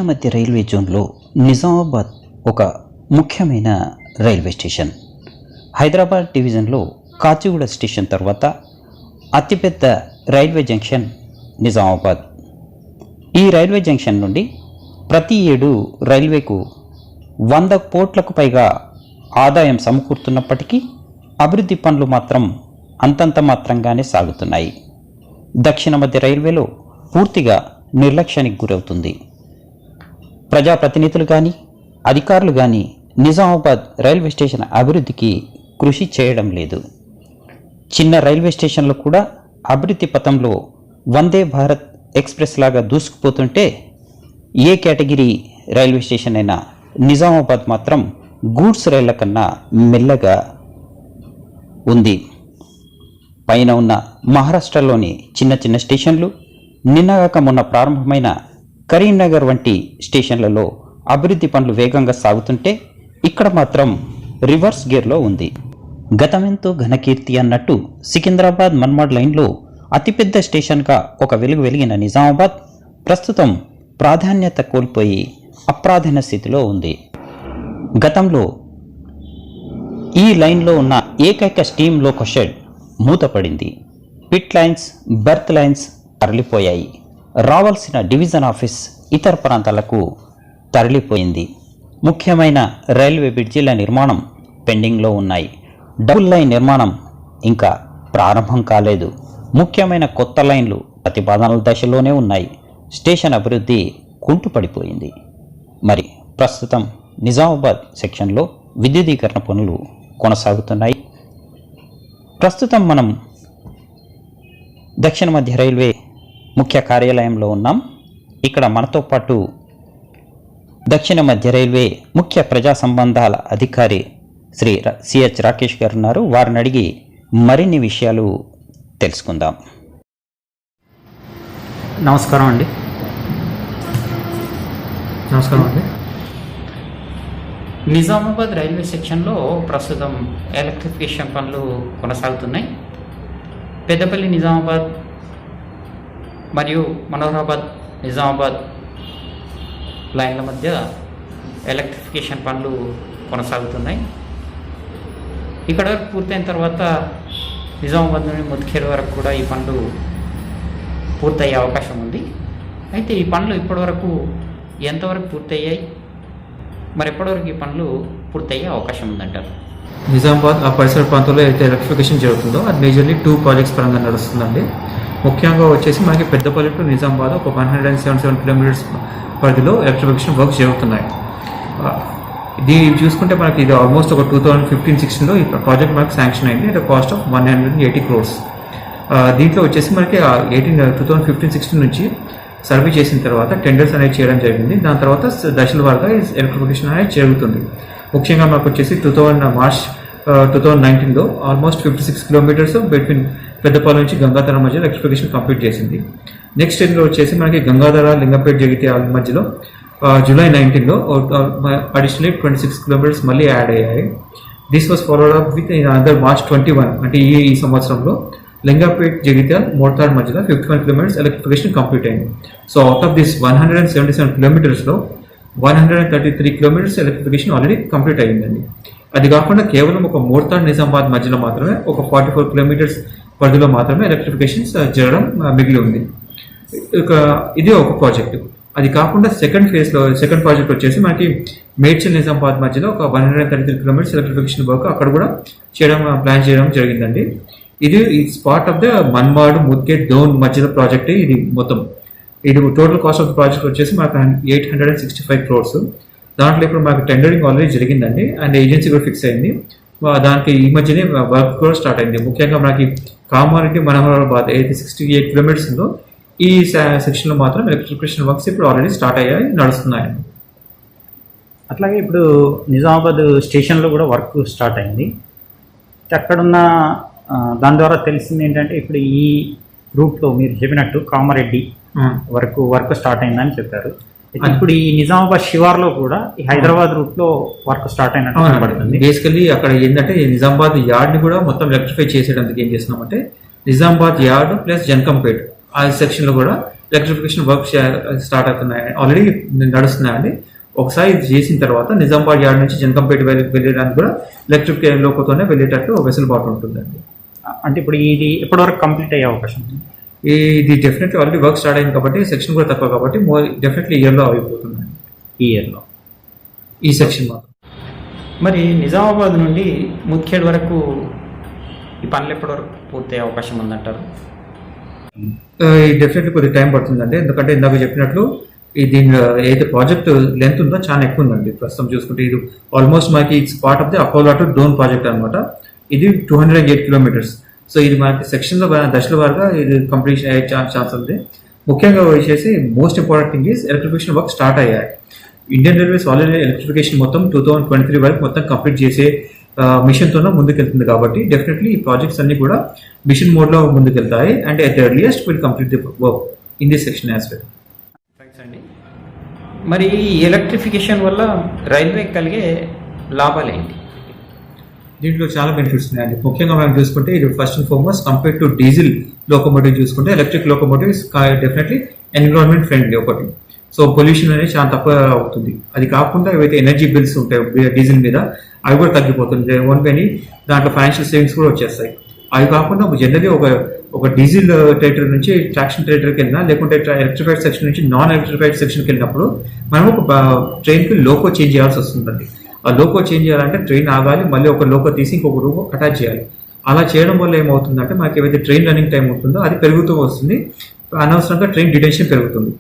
మధ్య రైల్వే జోన్లో నిజామాబాద్ ఒక ముఖ్యమైన రైల్వే స్టేషన్. హైదరాబాద్ డివిజన్లో కాచిగూడ స్టేషన్ తర్వాత అతిపెద్ద రైల్వే జంక్షన్ నిజామాబాద్. ఈ రైల్వే జంక్షన్ నుండి ప్రతి ఏడు రైల్వేకు 100 కోట్లకు పైగా ఆదాయం సమకూరుతున్నప్పటికీ అభివృద్ధి పనులు మాత్రం అంతంత మాత్రంగానే సాగుతున్నాయి. దక్షిణ మధ్య రైల్వేలో పూర్తిగా నిర్లక్ష్యానికి గురవుతుంది. ప్రజాప్రతినిధులు కానీ అధికారులు కానీ నిజామాబాద్ రైల్వే స్టేషన్ అభివృద్ధికి కృషి చేయడం లేదు. చిన్న రైల్వే స్టేషన్లు కూడా అభివృద్ధి పథంలో వందే భారత్ ఎక్స్ప్రెస్ లాగా దూసుకుపోతుంటే ఏ కేటగిరీ రైల్వే స్టేషన్ అయినా నిజామాబాద్ మాత్రం గూడ్స్ రైళ్ల కన్నా మెల్లగా ఉంది. పైన ఉన్న మహారాష్ట్రలోని చిన్న చిన్న స్టేషన్లు, నిన్నగాక మొన్న ప్రారంభమైన కరీంనగర్ వంటి స్టేషన్లలో అభివృద్ధి పనులు వేగంగా సాగుతుంటే ఇక్కడ మాత్రం రివర్స్ గేర్లో ఉంది. గతమెంతో ఘనకీర్తి అన్నట్టు సికింద్రాబాద్ మన్మాడ్ లైన్లో అతిపెద్ద స్టేషన్గా ఒక వెలుగు వెలిగిన నిజామాబాద్ ప్రస్తుతం ప్రాధాన్యత కోల్పోయి అప్రాధాన్య స్థితిలో ఉంది. గతంలో ఈ లైన్లో ఉన్న ఏకైక స్టీమ్ లోకో షెడ్ మూతపడింది. పిట్ లైన్స్, బెర్త్ లైన్స్ తరలిపోయాయి. రావాల్సిన డివిజన్ ఆఫీస్ ఇతర ప్రాంతాలకు తరలిపోయింది. ముఖ్యమైన రైల్వే బ్రిడ్జిల నిర్మాణం పెండింగ్లో ఉన్నాయి. డబుల్ లైన్ నిర్మాణం ఇంకా ప్రారంభం కాలేదు. ముఖ్యమైన కొత్త లైన్లు ప్రతిపాదనల దశలోనే ఉన్నాయి. స్టేషన్ అభివృద్ధి కుంటుపడిపోయింది. మరి ప్రస్తుతం నిజామాబాద్ సెక్షన్లో విద్యుదీకరణ పనులు కొనసాగుతున్నాయి. ప్రస్తుతం మనం దక్షిణ మధ్య రైల్వే ముఖ్య కార్యాలయంలో ఉన్నాం. ఇక్కడ మనతో పాటు దక్షిణ మధ్య రైల్వే ముఖ్య ప్రజా సంబంధాల అధికారి శ్రీ సిహెచ్ రాకేష్ గారు ఉన్నారు. వారిని అడిగి మరిన్ని విషయాలు తెలుసుకుందాం. నమస్కారం అండి. నిజామాబాద్ రైల్వే సెక్షన్లో ప్రస్తుతం ఎలక్ట్రిఫికేషన్ పనులు కొనసాగుతున్నాయి. పెద్దపల్లి నిజామాబాద్ మరియు మనోహరాబాద్ నిజామాబాద్ లైన్ల మధ్య ఎలక్ట్రిఫికేషన్ పనులు కొనసాగుతున్నాయి. ఇక్కడ వరకు పూర్తయిన తర్వాత నిజామాబాద్ నుండి ముద్ఖేర్ వరకు కూడా ఈ పనులు పూర్తయ్యే అవకాశం ఉంది. అయితే ఈ పనులు ఇప్పటివరకు ఎంతవరకు పూర్తయ్యాయి, మరి ఎప్పటివరకు ఈ పనులు పూర్తయ్యే అవకాశం ఉందంటారు? నిజామాబాద్ ఆ పరిసర ప్రాంతంలో అయితే ఎలక్ట్రిఫికేషన్ జరుగుతుందో అది మేజర్లీ 2 ప్రాజెక్ట్స్ పరంగా నడుస్తుందండి. ముఖ్యంగా వచ్చేసి మనకి పెద్దపల్లి టు నిజామాబాద్ ఒక 177 కిలోమీటర్స్ పరిధిలో ఎలక్ట్రిఫికేషన్ వర్క్స్ జరుగుతున్నాయి. దీన్ని చూసుకుంటే మనకి ఇది ఆల్మోస్ట్ ఒక 2015-16లో ఈ ప్రాజెక్ట్ మనకి శాంక్షన్ అయింది అట్ కాస్ట్ ఆఫ్ 180 crores. దీంట్లో వచ్చేసి మనకి 2015-16 నుంచి సర్వే చేసిన తర్వాత టెండర్స్ అనేది చేయడం జరిగింది. దాని తర్వాత దశల వారుగా ఎలక్ట్రిఫికేషన్ అనేది జరుగుతుంది. ముఖ్యంగా మనకు వచ్చేసి మార్చ్ 2019లో ఆల్మోస్ట్ 56 కిలోమీటర్స్ బిట్వీన్ పెద్దపల్లి నుంచి గంగాధర మధ్య ఎలక్ట్రిఫికేషన్ కంప్లీట్ చేసింది. నెక్స్ట్ స్టేజ్లో వచ్చేసి మనకి గంగాధర, లింగంపేట, జగిత్యాల మధ్యలో జూలై 19లో అడిషనల్లీ 26 కిలోమీటర్స్ మళ్ళీ యాడ్ అయ్యాయి. This was followed up with other March 21 అంటే ఈ సంవత్సరంలో లింగంపేట్, జగిత్యాల, మోర్తాడ్ మధ్యలో 51 కిలోమీటర్స్ ఎలక్ట్రిఫికేషన్ కంప్లీట్ అయింది. So out of this 177 కిలోమీటర్స్లో 133 kilometres electrification already complete అయ్యిందండి. అది కాకుండా కేవలం ఒక మోర్తాడ్ నిజామాబాద్ మధ్యలో మాత్రమే ఒక 44 కిలోమీటర్స్ పరిధిలో మాత్రమే ఎలక్ట్రిఫికేషన్స్ జరగడం మిగిలి ఉంది. ఇది ఒక ప్రాజెక్ట్. అది కాకుండా సెకండ్ ప్రాజెక్ట్ వచ్చేసి మనకి మేడ్చల్ నిజామాబాద్ మధ్యలో ఒక 133 కిలోమీటర్స్ ఎలక్ట్రిఫికేషన్ వర్క్ అక్కడ కూడా ప్లాన్ చేయడం జరిగిందండి. ఇది part of the Manmad, Mudkhed, Dhone మధ్యలో ప్రాజెక్ట్. ఇది మొత్తం total cost of the project వచ్చేసి మనకు 865 crores. దాంట్లో ఇప్పుడు మనకు టెండరింగ్ ఆల్రెడీ జరిగిందండి అండ్ ఏజెన్సీ కూడా ఫిక్స్ అయింది. దానికి ఈ మధ్యనే వర్క్ కూడా స్టార్ట్ అయింది. ముఖ్యంగా మనకి కామారెడ్డి, మనోహరాబాద్ అయితే 68 కిలోమీటర్స్ ఉందో ఈ సెక్షన్లో మాత్రం ఎలక్ట్రిఫికేషన్ వర్క్స్ ఇప్పుడు ఆల్రెడీ స్టార్ట్ అయ్యాయి, నడుస్తున్నాయండి. అట్లాగే ఇప్పుడు నిజామాబాద్ స్టేషన్లో కూడా వర్క్ స్టార్ట్ అయింది. అక్కడున్న దాని ద్వారా తెలిసింది ఏంటంటే ఇప్పుడు ఈ రూట్లో మీరు చెప్పినట్టు కామారెడ్డి వర్క్ స్టార్ట్ అయిందని చెప్పారు. ఇప్పుడు ఈ నిజామాబాద్ శివార్లో కూడా ఈ హైదరాబాద్ రూట్ లో వర్క్ స్టార్ట్ అయినట్టు కనబడుతుంది. బేసికల్లీ అక్కడ ఏంటంటే నిజామాబాద్ యార్డ్ ని కూడా మొత్తం ఎలక్ట్రిఫై చేసేటందుకు ఏం చేస్తున్నామంటే నిజామాబాద్ యార్డ్ ప్లస్ జనకంపేట్ ఆ సెక్షన్ లో కూడా ఎలక్ట్రిఫికేషన్ వర్క్ స్టార్ట్ అవుతున్నాయి, ఆల్రెడీ నడుస్తున్నాయండి. ఒకసారి ఇది చేసిన తర్వాత నిజామాబాద్ యార్డ్ నుంచి జనకంపేట వెళ్ళడానికి కూడా ఎలక్ట్రిక్ లోకోతోనే వెళ్ళేటట్టు వెసులుబాటు ఉంటుందండి. అంటే ఇప్పుడు ఇది ఎప్పటివరకు కంప్లీట్ అయ్యే అవకాశం ఉంది? ఇది డెఫినెట్లీ ఆల్రెడీ వర్క్ స్టార్ట్ అయింది కాబట్టి సెక్షన్ కూడా తక్కువ కాబట్టి డెఫినెట్లీ ఇయర్లో అయిపోతుందండి. ఈ ఇయర్లో ఈ సెక్షన్ మాత్రం. మరి నిజామాబాద్ నుండి ముద్ఖేడ్ వరకు ఈ పనులు ఎప్పటి వరకు పూర్తయ్యే అవకాశం ఉందంటారు? డెఫినెట్లీ కొద్దిగా టైం పడుతుందండి, ఎందుకంటే ఇందాక చెప్పినట్లు దీని ఏదైతే ప్రాజెక్ట్ లెంత్ ఉందో చాలా ఎక్కువ ఉందండి. ప్రస్తుతం చూసుకుంటే ఇది ఆల్మోస్ట్ మనకి it's part of the Apollo టు డోన్ ప్రాజెక్ట్ అనమాట. ఇది 208 కిలోమీటర్స్. సో ఇది మనకి సెక్షన్లో దశల వారుగా ఇది కంప్లీషన్ అయ్యే ఛాన్స్ ఉంది. ముఖ్యంగా వచ్చేసి most important thing is electrification work start అయ్యాయి. ఇండియన్ రైల్వేస్ ఆల్రెడీ ఎలక్ట్రిఫికేషన్ మొత్తం 2023 వరకు మొత్తం కంప్లీట్ చేసే మిషన్తోనే ముందుకెళ్తుంది కాబట్టి డెఫినెట్లీ ఈ ప్రాజెక్ట్స్ అన్ని కూడా మిషన్ మోడ్లో ముందుకెళ్తాయి. And at the earliest will complete the work in this section as well. అండి, మరి ఈ ఎలక్ట్రిఫికేషన్ వల్ల రైల్వే కలిగే లాభాలు ఏంటి? దీంట్లో చాలా బెనిఫిట్స్ ఉన్నాయండి. ముఖ్యంగా మనం చూసుకుంటే ఇది first and foremost compare to diesel locomotive చూసుకుంటే electric locomotives definitely environment friendly ఒకటి. సో పొల్యూషన్ అనేది చాలా తక్కువ అవుతుంది. అది కాకుండా ఏవైతే ఎనర్జీ బిల్స్ ఉంటాయో డీజిల్ మీద అవి కూడా తగ్గిపోతుంది. ఓన్లీ దాంట్లో ఫైనాన్షియల్ సేవింగ్స్ కూడా వచ్చేస్తాయి. అవి కాకుండా జనరలీ ఒక డీజిల్ టెరిటరీ నుంచి ట్రాక్షన్ టెరిటరీకి వెళ్ళినా లేకుంటే ఎలక్ట్రిఫైడ్ సెక్షన్ నుంచి నాన్ ఎలక్ట్రిఫైడ్ సెక్షన్కి వెళ్ళినప్పుడు మనం ఒక ట్రైన్కి లోకో చేంజ్ చేయాల్సి వస్తుందండి. ఆ లోకో చేంజ్ చేయాలంటే ట్రైన్ ఆగాలి, మళ్ళీ ఒక లోకో తీసి ఇంకొక లోకో అటాచ్ చేయాలి. అలా చేయడం వల్ల ఏమవుతుందంటే మనకి ఏవైతే ట్రైన్ రన్నింగ్ టైం ఉంటుందో అది పెరుగుతూ వస్తుంది, అనవసరంగా ట్రైన్ డిటెన్షన్ పెరుగుతుంది.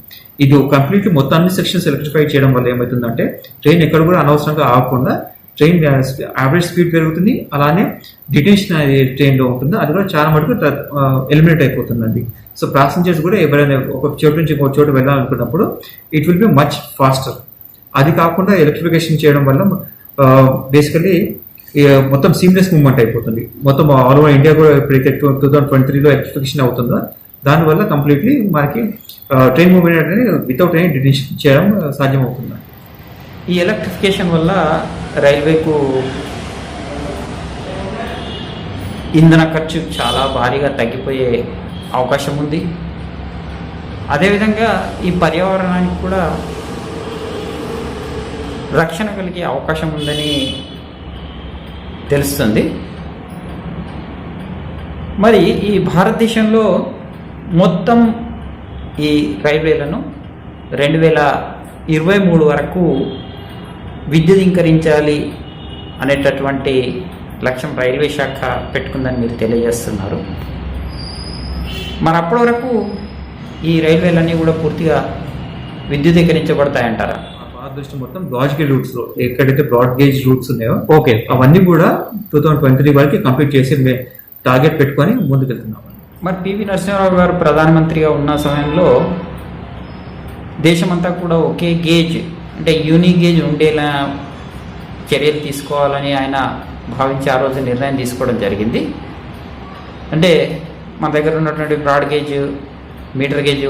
ఇది కంప్లీట్లీ మొత్తం అన్ని సెక్షన్స్ ఎలక్ట్రిఫై చేయడం వల్ల ఏమవుతుందంటే ట్రైన్ ఎక్కడ కూడా అనవసరంగా ఆగకుండా ట్రైన్ యావరేజ్ స్పీడ్ పెరుగుతుంది, అలానే డిటెన్షన్ అనేది ట్రైన్లో ఉంటుంది, అది కూడా చాలా మటుకు ఎలిమినేట్ అయిపోతుందండి. సో ప్యాసింజర్స్ కూడా ఎవరైనా ఒక చోటు నుంచి ఇంకొక చోటు వెళ్ళాలనుకున్నప్పుడు it will be much faster. అది కాకుండా ఎలక్ట్రిఫికేషన్ చేయడం వల్ల బేసికలీ మొత్తం సీమ్లెస్ మూవ్మెంట్ అయిపోతుంది. మొత్తం ఆల్ ఓవర్ ఇండియా కూడా ఎప్పుడైతే 2023లో ఎలక్ట్రిఫికేషన్ అవుతుందో దానివల్ల కంప్లీట్లీ మనకి ట్రైన్ మూవ్మెంట్ అనేది వితౌట్ ఎనీ డిటెన్షన్ చేయడం సాధ్యమవుతుంది. ఈ ఎలక్ట్రిఫికేషన్ వల్ల రైల్వేకు ఇంధన ఖర్చు చాలా భారీగా తగ్గిపోయే అవకాశం ఉంది. అదేవిధంగా ఈ పర్యావరణానికి కూడా రక్షణ కలిగే అవకాశం ఉందని తెలుస్తుంది. మరి ఈ భారతదేశంలో మొత్తం ఈ రైల్వేలను 2023 వరకు విద్యుదీకరించాలి అనేటటువంటి లక్ష్యం రైల్వే శాఖ పెట్టుకుందని మీరు తెలియజేస్తున్నారు. మరి అప్పటి వరకు ఈ రైల్వేలన్నీ కూడా పూర్తిగా విద్యుదీకరించబడతాయంటారా? భారతదేశం మొత్తం బ్రాడ్ గేజ్ రూట్స్ లో ఎక్కడైతే బ్రాడ్ గేజ్ రూట్స్ ఉన్నాయో ఓకే అవన్నీ కూడా 2023 వరకు కంప్లీట్ చేసి టార్గెట్ పెట్టుకొని ముందుకెళ్తున్నాం. మరి పివి నరసింహారావు గారు ప్రధానమంత్రిగా ఉన్న సమయంలో దేశమంతా కూడా ఒకే గేజ్ అంటే యూనిక్ గేజ్ ఉండేలా చర్యలు తీసుకోవాలని ఆయన భావించి ఆ రోజు నిర్ణయం తీసుకోవడం జరిగింది. అంటే మన దగ్గర ఉన్నటువంటి broad gauge, metre gauge,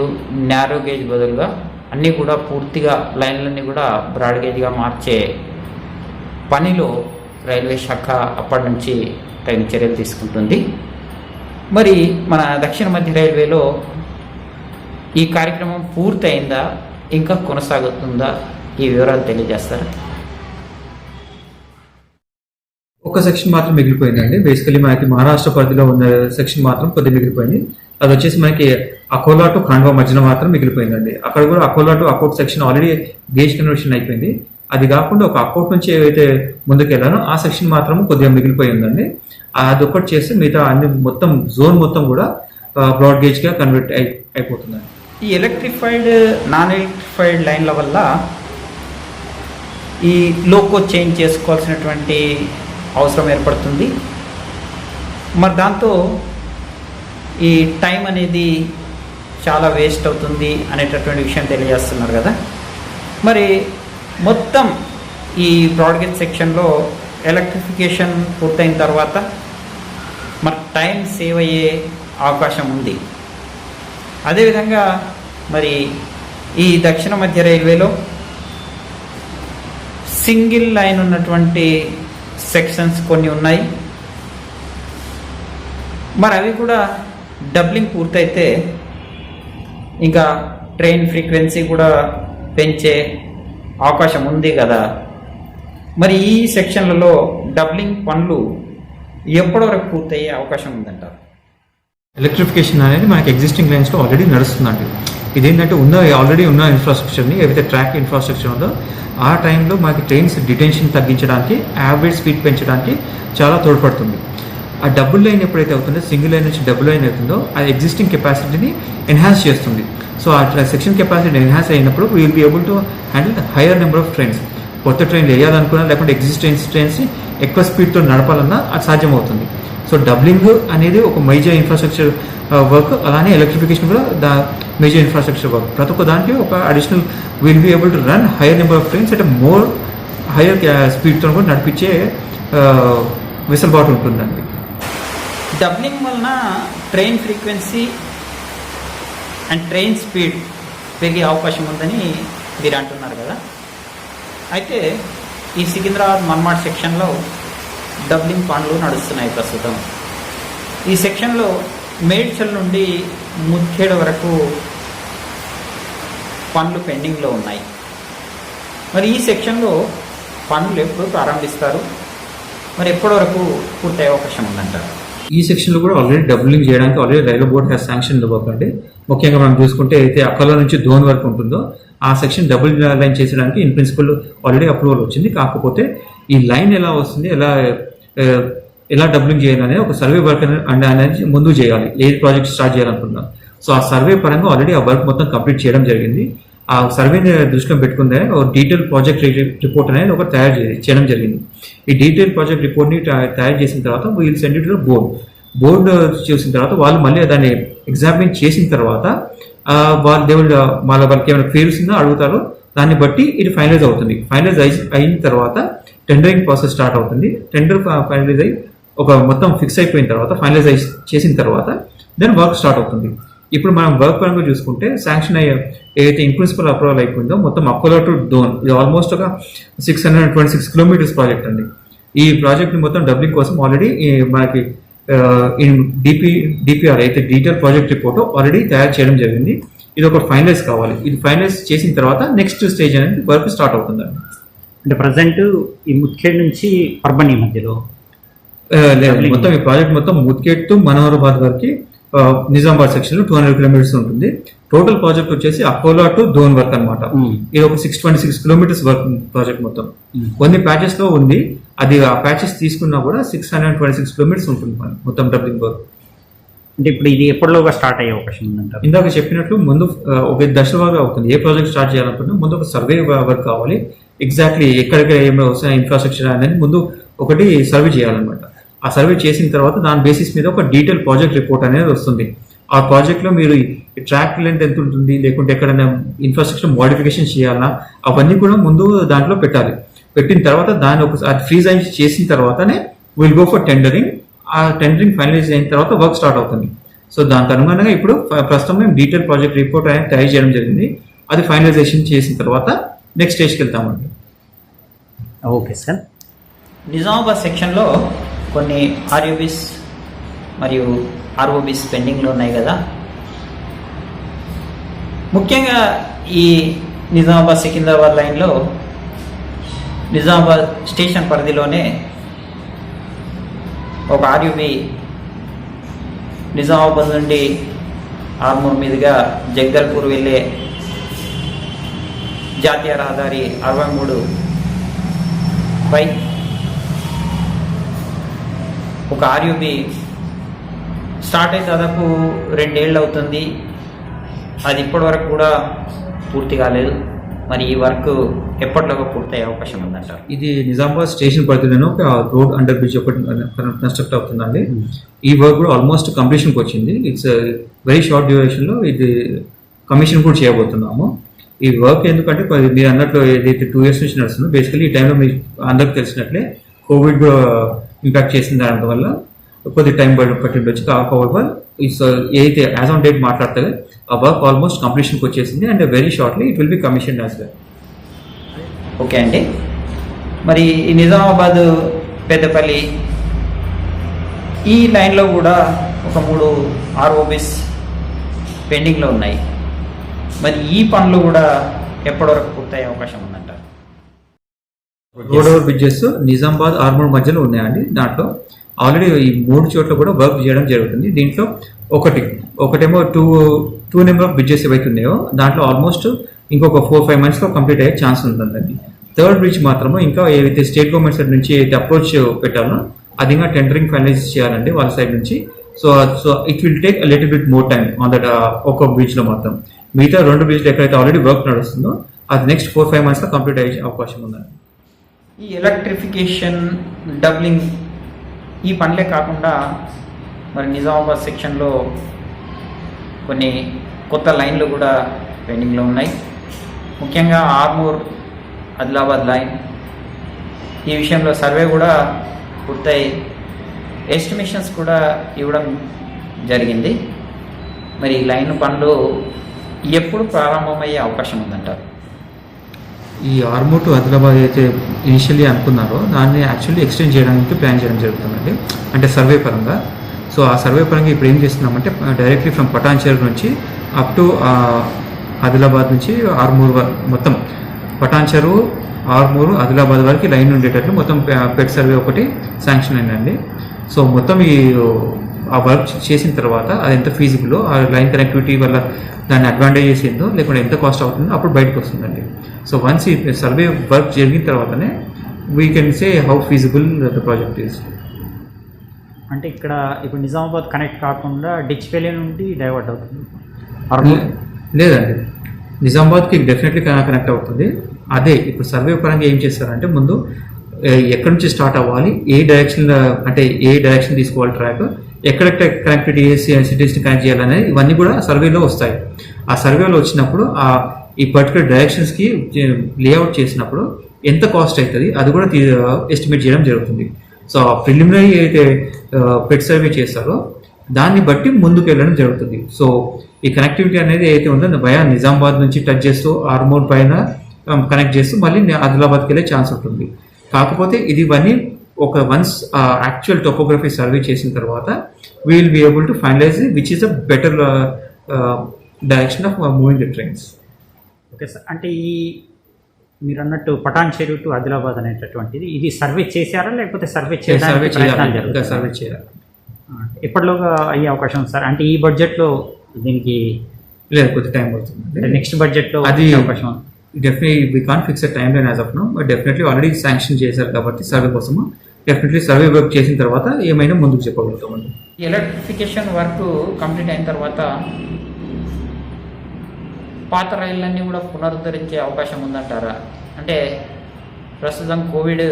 narrow gauge బదులుగా అన్నీ కూడా పూర్తిగా లైన్లన్నీ కూడా బ్రాడ్ గేజ్గా మార్చే పనిలో రైల్వే శాఖ అప్పటి నుంచి తగిన చర్యలు తీసుకుంటుంది. మరి మన దక్షిణ మధ్య రైల్వేలో ఈ కార్యక్రమం పూర్తయిందా, ఇంకా కొనసాగుతుందా? ఈ వివరాలు తెలియజేస్తారా? ఒక సెక్షన్ మాత్రం మిగిలిపోయిందండి. బేసికలీ మనకి మహారాష్ట్ర పరిధిలో ఉన్న సెక్షన్ మాత్రం కొద్దిగా మిగిలిపోయింది. అది వచ్చేసి మనకి అకోలా టు ఖండ్వా మధ్యన మాత్రం మిగిలిపోయిందండి. అక్కడ కూడా Akola to అకౌట్ section already gauge conversion అయిపోయింది. అది కాకుండా ఒక అకౌట్ నుంచి ఏవైతే ముందుకెళ్ళానో ఆ సెక్షన్ మాత్రం కొద్దిగా మిగిలిపోయిందండి. అది ఒక్కటి చేస్తే మిగతా అన్ని మొత్తం జోన్ మొత్తం కూడా బ్రాడ్ గేజ్గా కన్వర్ట్ అయిపోతుందండి. ఈ ఎలక్ట్రిఫైడ్, నాన్ ఎలక్ట్రిఫైడ్ లైన్ల వల్ల ఈ లోకో చేంజ్ చేసుకోవాల్సినటువంటి అవసరం ఏర్పడుతుంది. మరి దాంతో ఈ టైం అనేది చాలా వేస్ట్ అవుతుంది అనేటటువంటి విషయం తెలియజేస్తున్నారు కదా. మరి మొత్తం ఈ బ్రాడ్గేజ్ సెక్షన్లో ఎలక్ట్రిఫికేషన్ పూర్తయిన తర్వాత మరి టైం సేవ్ అయ్యే అవకాశం ఉంది. అదేవిధంగా మరి ఈ దక్షిణ మధ్య రైల్వేలో సింగిల్ లైన్ ఉన్నటువంటి సెక్షన్స్ కొన్ని ఉన్నాయి. మరి అవి కూడా డబ్లింగ్ పూర్తయితే ఇంకా ట్రైన్ ఫ్రీక్వెన్సీ కూడా పెంచే అవకాశం ఉంది కదా. మరి ఈ సెక్షన్లలో డబ్లింగ్ పనులు ఎప్పటి వరకు పూర్తయ్యే అవకాశం ఉందంటారు? ఎలక్ట్రిఫికేషన్ అనేది మనకి ఎగ్జిస్టింగ్ లైన్స్లో ఆల్రెడీ నడుస్తుందండి. ఇదేంటంటే ఆల్రెడీ ఉన్న ఇన్ఫ్రాస్ట్రక్చర్ని, ఏవైతే ట్రాక్ ఇన్ఫ్రాస్ట్రక్చర్ ఉందో ఆ టైంలో మనకి ట్రైన్స్ డిటెన్షన్ తగ్గించడానికి, యావరేజ్ స్పీడ్ పెంచడానికి చాలా తోడ్పడుతుంది. ఆ డబుల్ లైన్ ఎప్పుడైతే అవుతుందో, సింగిల్ లైన్ నుంచి డబుల్ లైన్ అవుతుందో అది ఎగ్జిస్టింగ్ కెపాసిటీని ఎన్హాన్స్ చేస్తుంది. సో ఆ సెక్షన్ కెపాసిటీ ఎన్హాన్స్ అయినప్పుడు will be able to handle the higher number of trains. కొత్త ట్రైన్లు వేయాలనుకున్నా, లేకుంటే ఎగ్జిస్టింగ్ ట్రైన్స్ని ఎక్కువ స్పీడ్తో నడపాలన్నా అది సాధ్యమవుతుంది. సో డబ్లింగ్ అనేది ఒక మేజర్ ఇన్ఫ్రాస్ట్రక్చర్ వర్క్, అలానే ఎలక్ట్రిఫికేషన్ కూడా మేజర్ ఇన్ఫ్రాస్ట్రక్చర్ వర్క్. ప్రతి ఒక్క దానికి ఒక additional will be able to run higher number of trains at more higher స్పీడ్తో కూడా నడిపించే వెసులుబాటు ఉంటుందండి. డబ్లింగ్ వలన train frequency and train speed పెరిగే అవకాశం ఉందని మీరు అంటున్నారు కదా. అయితే ఈ సికింద్రాబాద్ మన్మాడ్ సెక్షన్లో డబ్లింగ్ పనులు నడుస్తున్నాయి ప్రస్తుతం. ఈ సెక్షన్లో మేడ్చల్ నుండి ముద్ఖేడ్ వరకు పనులు పెండింగ్లో ఉన్నాయి. మరి ఈ సెక్షన్లో పనులు ఎప్పుడు ప్రారంభిస్తారు, మరి ఎప్పటి వరకు పూర్తయ్యే అవకాశం ఉందంటారు? ఈ సెక్షన్లో కూడా ఆల్రెడీ డబ్లింగ్ చేయడానికి already railway board has sanction work అండి. ముఖ్యంగా మనం చూసుకుంటే అయితే అక్కల నుంచి ధోన్ వరకు ఉంటుందో ఆ సెక్షన్ డబుల్ లైన్ చేసడానికి ఇన్ ప్రిన్సిపల్ ఆల్రెడీ అప్రూవల్ వచ్చింది. కాకపోతే ఈ లైన్ ఎలా వస్తుంది, ఎలా డబ్లింగ్ చేయాలనేది ఒక సర్వే వర్క్ అనేది ముందు చేయాలి, ఏ ప్రాజెక్ట్ స్టార్ట్ చేయాలనుకుంటున్నాం. సో ఆ సర్వే పరంగా ఆల్రెడీ ఆ వర్క్ మొత్తం కంప్లీట్ చేయడం జరిగింది. ఆ సర్వేని దృష్టిలో పెట్టుకుందే ఒక డీటెయిల్ ప్రాజెక్ట్ రిపోర్ట్ అనేది ఒక చేయడం జరిగింది. ఈ డీటెయిల్ ప్రాజెక్ట్ రిపోర్ట్ని తయారు చేసిన తర్వాత wheel send it to board చేసిన తర్వాత వాళ్ళు మళ్ళీ దాన్ని ఎగ్జామిన్ చేసిన తర్వాత వాళ్ళకి ఏమైనా క్వైరీస్ ఉందో అడుగుతారో దాన్ని బట్టి ఇది ఫైనలైజ్ అవుతుంది. ఫైనలైజ్ అయిన తర్వాత టెండరింగ్ ప్రాసెస్ స్టార్ట్ అవుతుంది. టెండర్ ఫైనలైజ్ అయ్యి ఒక మొత్తం ఫిక్స్ అయిపోయిన తర్వాత, ఫైనలైజ్ చేసిన తర్వాత దెన్ వర్క్ స్టార్ట్ అవుతుంది. ఇప్పుడు మనం వర్క్ పరంగా చూసుకుంటే శాంక్షన్ అయ్యే ఏదైతే ఇన్ ప్రిన్సిపల్ అప్రూవల్ అయిపోయిందో మొత్తం అకోలా టు డోన్, ఇది ఆల్మోస్ట్ ఒక 626 కిలోమీటర్స్ ప్రాజెక్ట్ అండి. ఈ ప్రాజెక్ట్ని మొత్తం డబ్లింగ్ కోసం ఆల్రెడీ మనకి డిపిఆర్ అయితే డీటెయిల్ ప్రాజెక్ట్ రిపోర్ట్ ఆల్రెడీ తయారు చేయడం జరిగింది. ఇది ఒక ఫైనలైజ్ కావాలి. ఇది ఫైనలైజ్ చేసిన తర్వాత నెక్స్ట్ స్టేజ్ అనేది వర్క్ స్టార్ట్ అవుతుందండి. అంటే ప్రజెంట్ ఈ ముద్ఖేడ్ నుంచి పర్బనీ మధ్యలో లేదు, మొత్తం ఈ ప్రాజెక్ట్ మొత్తం ముద్ఖేడ్ టు మనోహరాబాద్ వరకు నిజామాబాద్ సెక్షన్ లో 200 కిలోమీటర్స్ ఉంటుంది. టోటల్ ప్రాజెక్ట్ వచ్చేసి అకోలా టు ధోన్ వర్క్ అనమాట. ఇది ఒక 626 కిలోమీటర్స్ వర్క్ ప్రాజెక్ట్ మొత్తం. కొన్ని ప్యాచెస్ లో ఉంది, అది ఆ ప్యాచెస్ తీసుకున్నా కూడా 626 కిలోమీటర్స్ ఉంటుంది మొత్తం డబ్లింగ్ వర్క్. అంటే ఇప్పుడు ఇది ఎప్పటిలోగా స్టార్ట్ అయ్యే అవకాశం ఉందంటారు? ఇందాక చెప్పినట్లు ముందు ఒక దశలుగా అవుతుంది. ఏ ప్రాజెక్ట్ స్టార్ట్ చేయాలనుకున్నా ముందు ఒక సర్వే వర్క్ కావాలి. ఎగ్జాక్ట్లీ ఎక్కడికి ఏమైనా వస్తున్న ఇన్ఫ్రాస్ట్రక్చర్ అనేది ముందు ఒకటి సర్వే చేయాలన్నమాట. ఆ సర్వే చేసిన తర్వాత దాని బేసిస్ మీద ఒక డీటెయిల్ ప్రాజెక్ట్ రిపోర్ట్ అనేది వస్తుంది. ఆ ప్రాజెక్ట్లో మీరు ట్రాక్ లెంత్ ఎంత ఉంటుంది, లేకుంటే ఎక్కడైనా ఇన్ఫ్రాస్ట్రక్చర్ మోడిఫికేషన్ చేయాలా, అవన్నీ కూడా ముందు దాంట్లో పెట్టాలి. పెట్టిన తర్వాత దాన్ని ఒకసారి ఫ్రీజ్ చేసిన తర్వాతనే విల్ గో ఫర్ టెండరింగ్. ఆ టెండరింగ్ ఫైనలైజ్ అయిన తర్వాత వర్క్ స్టార్ట్ అవుతుంది. సో దానికి అనుగుణంగా ఇప్పుడు ప్రస్తుతం మేము డీటెయిల్ ప్రాజెక్ట్ రిపోర్ట్ అనేది తయారు చేయడం జరిగింది. అది ఫైనలైజేషన్ చేసిన తర్వాత నెక్స్ట్ స్టేజ్కి వెళ్తామండి. Okay sir. నిజామాబాద్ సెక్షన్లో కొన్ని ఆర్యూబీస్ మరియు ఆర్ఓబీస్ పెండింగ్లో ఉన్నాయి కదా. ముఖ్యంగా ఈ నిజామాబాద్ సికింద్రాబాద్ లైన్లో నిజామాబాద్ స్టేషన్ పరిధిలోనే ఒక ఆర్యూబీ నిజామాబాద్ నుండి ఆర్మూర్ మీదుగా జగదల్పూర్ వెళ్ళే జాతీయ రహదారి 63పై ఒక ఆర్యూబీ స్టార్ట్ అయి దాదాపు 2 ఏళ్ళు అవుతుంది. అది ఇప్పటివరకు కూడా పూర్తి కాలేదు. మరి ఈ వర్క్ ఎప్పటిలోగా పూర్తయ్యే అవకాశం ఉందంటారు? ఇది నిజామాబాద్ స్టేషన్ పరిధిలోనే ఒక రోడ్ అండర్ బ్రిడ్జ్ ఒకటి కన్స్ట్రక్ట్ అవుతుందండి. ఈ వర్క్ కూడా ఆల్మోస్ట్ కంప్లీషన్కి వచ్చింది. ఇట్స్ వెరీ షార్ట్ డ్యూరేషన్లో ఇది కమిషన్ కూడా చేయబోతున్నాము. ఈ వర్క్ ఎందుకంటే మీరు అన్నట్లు ఏదైతే 2 years నుంచి నడుస్తుందో, బేసికలీ ఈ టైంలో మీకు అందరికి తెలిసినట్లే కోవిడ్ ఇంపాక్ట్ చేసిన దాని వల్ల కొద్ది టైం పట్టిండొచ్చు. కాకపోతే ఏదైతే యాజ్ ఆన్ డేట్ మాట్లాడుతుంది ఆ వర్క్ ఆల్మోస్ట్ కంప్లీషన్కి వచ్చేసింది. And very shortly it will B commission as well. Okay అండి. మరి ఈ నిజామాబాద్ పెద్దపల్లి ఈ లైన్లో కూడా ఒక 3 ఆర్ఓబీస్ పెండింగ్లో ఉన్నాయి. మరి ఈ పనులు కూడా ఎప్పటివరకు పూర్తయ్యే అవకాశం ఉందంటారు? Road over bridges Nizamabad Armoor మధ్యలో ఉన్నాయండి. దాంట్లో ఆల్రెడీ ఈ 3 చోట్ల కూడా వర్క్ చేయడం జరుగుతుంది. దీంట్లో ఒకటేమో టూ నెంబర్ ఆఫ్ బ్రిడ్జెస్ ఏవైతే ఉన్నాయో దాంట్లో ఆల్మోస్ట్ ఇంకొక 4-5 మంత్స్లో కంప్లీట్ అయ్యే ఛాన్స్ ఉంటుందండి. థర్డ్ బ్రిడ్జ్ మాత్రము ఇంకా ఏవైతే స్టేట్ గవర్నమెంట్ సైడ్ నుంచి అయితే అప్రోచ్ పెట్టాలో అది ఇంకా టెండరింగ్ ఫైనలైజ్ చేయాలండి వాళ్ళ సైడ్ నుంచి. So it will take a little bit more time on that ఒక బ్రిడ్జ్లో మాత్రం. మిగతా 2 బ్రిడ్జ్లు ఎక్కడైతే ఆల్రెడీ వర్క్ నడుస్తుందో అది నెక్స్ట్ 4-5 మంత్స్లో కంప్లీట్ అయ్యే అవకాశం ఉందండి. ఈ ఎలక్ట్రిఫికేషన్, డబ్లింగ్ ఈ పనులే కాకుండా మరి నిజామాబాద్ సెక్షన్లో కొన్ని కొత్త లైన్లు కూడా పెండింగ్లో ఉన్నాయి. ముఖ్యంగా ఆర్మూర్ ఆదిలాబాద్ లైన్ ఈ విషయంలో సర్వే కూడా పూర్తయి ఎస్టిమేషన్స్ కూడా ఇవ్వడం జరిగింది. మరి ఈ లైన్ పనులు ఎప్పుడు ప్రారంభమయ్యే అవకాశం ఉందంటారు? ఈ ఆర్మూర్ టు ఆదిలాబాద్ అయితే ఇనిషియల్లీ అనుకున్నారో దాన్ని యాక్చువల్లీ ఎక్స్టెండ్ చేయడానికి ప్లాన్ చేయడం జరుగుతుందండి, అంటే సర్వే పరంగా. సో ఆ సర్వే పరంగా ఇప్పుడు ఏం చేస్తున్నామంటే డైరెక్ట్లీ ఫ్రమ్ పటాన్చెరు నుంచి అప్ టు ఆదిలాబాద్ నుంచి ఆర్మూర్ మొత్తం పటాన్చెరు, ఆర్మూరు, ఆదిలాబాద్ వరకు లైన్ ఉండేటట్లు మొత్తం పెట్ సర్వే ఒకటి శాంక్షన్ అయిందండి. సో మొత్తం ఆ వర్క్ చేసిన తర్వాత అది ఎంత ఫీజిబుల్లో, ఆ లైన్ కనెక్టివిటీ వల్ల దాని అడ్వాంటేజెస్ ఏందో లేకుంటే ఎంత కాస్ట్ అవుతుందో అప్పుడు బయటకు వస్తుందండి. సో వన్స్ ఈ సర్వే వర్క్ జరిగిన తర్వాతనే we can say how feasible the project is. అంటే ఇక్కడ ఇప్పుడు నిజామాబాద్ కనెక్ట్ కాకుండా డిచ్పల్లి నుండి డైవర్ట్ అవుతుంది? లేదండి, నిజామాబాద్కి డెఫినెట్లీ కనెక్ట్ అవుతుంది. అదే ఇప్పుడు సర్వే పరంగా ఏం చేస్తారంటే ముందు ఎక్కడి నుంచి స్టార్ట్ అవ్వాలి, ఏ డైరెక్షన్ తీసుకోవాలి, ట్రాక్ ఎక్కడెక్కడ కనెక్టివిటీ సిటీస్ని కనెక్ట్ చేయాలనేది ఇవన్నీ కూడా సర్వేలో వస్తాయి. ఆ సర్వేలో వచ్చినప్పుడు ఈ పర్టికులర్ డైరెక్షన్స్కి లేఅవుట్ చేసినప్పుడు ఎంత కాస్ట్ అవుతుంది అది కూడా ఎస్టిమేట్ చేయడం జరుగుతుంది. సో ప్రిలిమినరీ అయితే పెట్ సర్వే చేస్తారో దాన్ని బట్టి ముందుకు వెళ్ళడం జరుగుతుంది. సో ఈ కనెక్టివిటీ అనేది అయితే ఉందో భయ నిజామాబాద్ నుంచి టచ్ చేస్తూ ఆర్మూర్ పైన కనెక్ట్ చేస్తూ మళ్ళీ ఆదిలాబాద్కి వెళ్ళే ఛాన్స్ ఉంటుంది. కాకపోతే ఇవన్నీ వన్స్ యాక్చువల్ టోపోగ్రఫీ సర్వే చేసిన తర్వాత we will be able to finalise which is a better direction of moving the trains. Okay sir, అంటే మీరు అన్నట్టు పటాన్చెరు టు ఆదిలాబాద్ అనేటటువంటిది ఇది సర్వే చేశారా లేకపోతే సర్వే చేయాలి? ఎప్పటిలోగా అయ్యే అవకాశం ఉంది సార్? అంటే ఈ బడ్జెట్లో దీనికి లేదు, కొద్ది టైం పడుతుంది. నెక్స్ట్ బడ్జెట్లో అది అవకాశం ఉంది. Definitely we can't fix a time line as of now, but definitely already sanction చేశారు కాబట్టి సర్వే కోసము డెఫినెట్లీ సర్వే వర్క్ చేసిన తర్వాత ఏమైనా ముందుకు చెప్పగలుగుతామండి. ఎలక్ట్రిఫికేషన్ వర్క్ కంప్లీట్ అయిన తర్వాత పాత రైళ్ళన్నీ కూడా పునరుద్ధరించే అవకాశం ఉందంటారా? అంటే ప్రస్తుతం కోవిడ్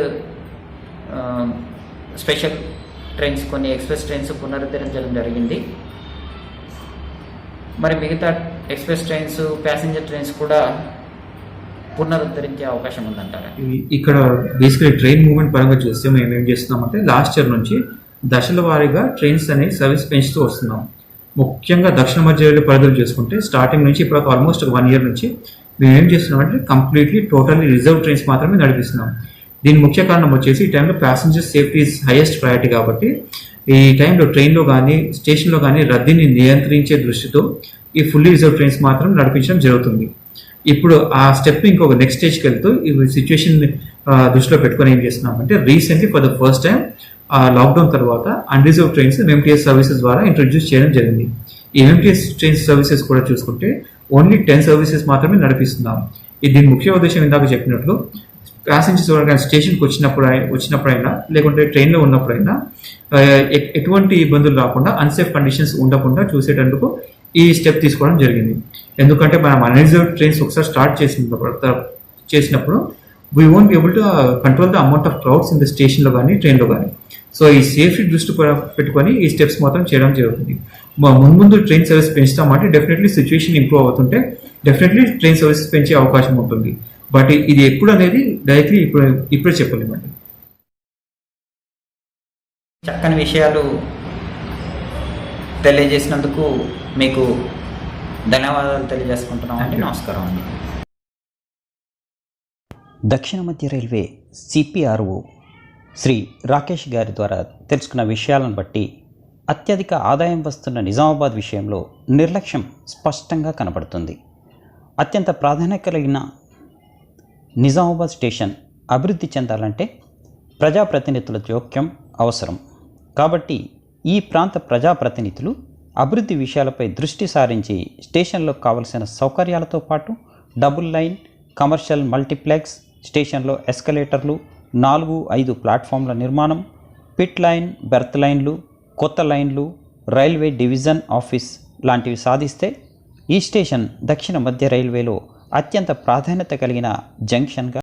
స్పెషల్ ట్రైన్స్, కొన్ని ఎక్స్ప్రెస్ ట్రైన్స్ పునరుద్ధరించడం జరిగింది. మరి మిగతా ఎక్స్ప్రెస్ ట్రైన్స్, ప్యాసింజర్ ట్రైన్స్ కూడా పునరుద్ధరించే అవకాశం ఉందంటారా? ఇక్కడ బేసికలీ ట్రైన్ మూవ్మెంట్ పరంగా చూస్తే మేము ఏం చేస్తున్నామంటే లాస్ట్ ఇయర్ నుంచి దశల వారీగా ట్రైన్స్ అనేవి సర్వీస్ పెంచుతూ వస్తున్నాం. ముఖ్యంగా దక్షిణ మధ్య రైలు పరిధులు చూసుకుంటే స్టార్టింగ్ నుంచి ఇప్పుడు ఆల్మోస్ట్ 1 year నుంచి మేము ఏం చేస్తున్నామంటే కంప్లీట్లీ టోటల్లీ రిజర్వ్ ట్రైన్స్ మాత్రమే నడిపిస్తున్నాం. దీని ముఖ్య కారణం వచ్చేసి ఈ టైంలో passenger safety is highest priority కాబట్టి ఈ టైంలో ట్రైన్లో కానీ స్టేషన్లో కానీ రద్దీని నియంత్రించే దృష్టితో ఈ ఫుల్లీ రిజర్వ్ ట్రైన్స్ మాత్రం నడిపించడం జరుగుతుంది. ఇప్పుడు ఆ స్టెప్ ఇంకొక నెక్స్ట్ స్టేజ్కి వెళ్తూ ఈ సిచ్యువేషన్ దృష్టిలో పెట్టుకొని ఏం చేస్తున్నామంటే recently for the first time lockdown తర్వాత అన్రిజర్వ్ ట్రైన్స్ ఎంఎంటీఎస్ సర్వీసెస్ ద్వారా ఇంట్రొడ్యూస్ చేయడం జరిగింది. ఈ ఎంఎంటీఎస్ ట్రైన్స్ సర్వీసెస్ కూడా చూసుకుంటే ఓన్లీ 10 సర్వీసెస్ మాత్రమే నడిపిస్తున్నాం. దీని ముఖ్య ఉద్దేశం ఇందాక చెప్పినట్లు ప్యాసింజర్స్ స్టేషన్కి వచ్చినప్పుడైనా లేకుంటే ట్రైన్లో ఉన్నప్పుడైనా ఎటువంటి ఇబ్బందులు రాకుండా అన్సేఫ్ కండిషన్స్ ఉండకుండా చూసేటందుకు ఈ స్టెప్ తీసుకోవడం జరిగింది. ఎందుకంటే మనం అన్రిజర్వ్ ట్రైన్స్ ఒకసారి స్టార్ట్ చేసినప్పుడు we won't be able to control the amount of crowds in the స్టేషన్లో కానీ ట్రైన్లో కానీ. సో ఈ సేఫ్టీ దృష్టి పెట్టుకొని ఈ స్టెప్స్ మాత్రం చేయడం జరుగుతుంది. ముందు ట్రైన్ సర్వీస్ పెంచుతామంటే డెఫినెట్లీ సిచ్యువేషన్ ఇంప్రూవ్ అవుతుంటే డెఫినెట్లీ ట్రైన్ సర్వీసెస్ పెంచే అవకాశం ఉంటుంది. బట్ ఇది ఎప్పుడు అనేది డైరెక్ట్లీ ఇప్పుడే చెప్పలేమండి. చక్కని విషయాలు తెలియజేసినందుకు మీకు ధన్యవాదాలు తెలియజేసుకుంటున్నామండి. నమస్కారం అండి. దక్షిణ మధ్య రైల్వే సిపిఆర్ఓ శ్రీ రాకేష్ గారి ద్వారా తెలుసుకున్న విషయాలను బట్టి అత్యధిక ఆదాయం వస్తున్న నిజామాబాద్ విషయంలో నిర్లక్ష్యం స్పష్టంగా కనపడుతుంది. అత్యంత ప్రాధాన్యత కలిగిన నిజామాబాద్ స్టేషన్ అభివృద్ధి చెందాలంటే ప్రజాప్రతినిధుల జోక్యం అవసరం. కాబట్టి ఈ ప్రాంత ప్రజాప్రతినిధులు అభివృద్ధి విషయాలపై దృష్టి సారించి స్టేషన్లో కావలసిన సౌకర్యాలతో పాటు డబుల్ లైన్, కమర్షియల్ మల్టీప్లెక్స్, స్టేషన్లో ఎస్కలేటర్లు, 4-5 ప్లాట్ఫామ్ల నిర్మాణం, పిట్ లైన్, బెర్త్ లైన్లు, కొత్త లైన్లు, రైల్వే డివిజన్ ఆఫీస్ లాంటివి సాధిస్తే ఈ స్టేషన్ దక్షిణ మధ్య రైల్వేలో అత్యంత ప్రాధాన్యత కలిగిన జంక్షన్గా